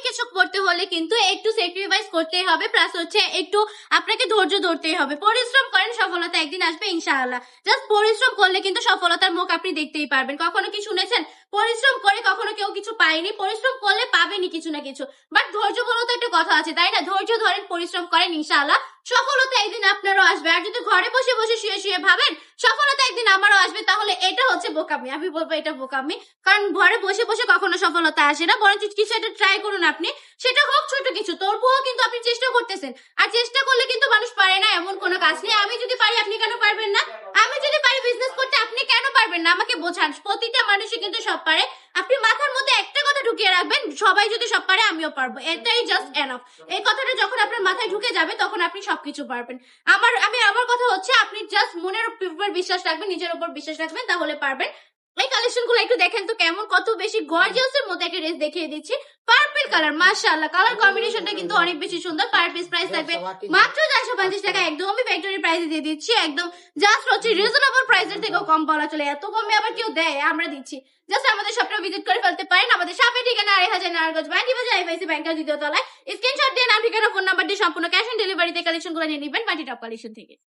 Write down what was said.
কিছু করতে হলে কিন্তু একটু স্যাক্রিফাইস করতেই হবে, প্লাস হচ্ছে একটু আপনাকে ধৈর্য ধরতেই হবে। পরিশ্রম করেন, সফলতা একদিন আসবে ইনশাআল্লাহ। জাস্ট পরিশ্রম করলে কিন্তু সফলতার মুখ আপনি দেখতেই পারবেন। কখনো কি শুনেছেন পরিশ্রম করে কখনো কেউ কিছু পায়নি? পরিশ্রম করলে পাবেনই কিছু না কিছু, বাট ধৈর্য বলো তো একটা কথা আছে, তাই না? ধৈর্য ধরেন, পরিশ্রম করেন, ইনশাআল্লাহ সফলতা একদিন আপনারও আসবে। আর যদি ঘরে বসে বসে শুয়ে শুয়ে ভাবেন সফলতা একদিন আমারও আসবে, তাহলে এটা হচ্ছে বোকামি। আমি বলবো এটা বোকামি, কারণ ঘরে বসে বসে কখনো সফলতা আসে না। বরঞ্চ কিছু একটা ট্রাই করুন আপনি, সেটা হোক ছোট কিছু, তবুও কিন্তু আপনি চেষ্টা করতেছেন। আর চেষ্টা করলে কিন্তু মানুষ পারে না এমন কোনো কাজ নেই। আমি যদি পারি আপনি কেন পারবেন না? আমি যদি পারি বিজনেস করতে আপনি কেন পারবেন না? আমাকে বোঝান। প্রতিটা মানুষই কিন্তু সব পারে। আপনি মাথার মধ্যে একটা কথা ঢুকিয়ে রাখবেন, সবাই যদি সব পারে আমিও পারবো, এটাই জাস্ট এনাফ। এই কথাটা যখন আপনার মাথায় ঢুকে যাবে তখন আপনি সবকিছু পারবেন। আমার কথা হচ্ছে আপনি জাস্ট মনের উপর বিশ্বাস রাখবেন, নিজের উপর বিশ্বাস রাখবেন, তাহলে পারবেন। এই কালেকশন গুলো একটু দেখেন তো কেমন, কত বেশি গর্জিয়াস এর মধ্যে একটা ড্রেস দেখিয়ে দিচ্ছি। পার্পল কালার, মাশাআল্লাহ, কালার কম্বিনেশনটা কিন্তু অনেক বেশি সুন্দর। পার পিস প্রাইস থাকবে মাত্র 450 টাকা, একদমই ফ্যাক্টরি প্রাইসে দিয়ে দিচ্ছি। একদম জাস্ট হচ্ছে রিজনেবল প্রাইসের থেকেও কম বলা চলে। এত কমে আবার কেউ দেয়? আমরা দিচ্ছি। জাস্ট আমাদের শপটা ভিজিট করে ফেলতে পারেন। আমাদের শপের ঠিকানা 2500 নারায়ণগঞ্জ ব্যাংক বাজার, আইএফআইসি ব্যাংকের দ্বিতীয় তলায়। স্ক্রিনশট দিয়ে নাম, ঠিকানা, ফোন নাম্বার দিয়ে সম্পূর্ণ ক্যাশ অন ডেলিভারিতে কালেকশন গুলো নিয়ে নেবেন বাটি টপ কালেকশন থেকে।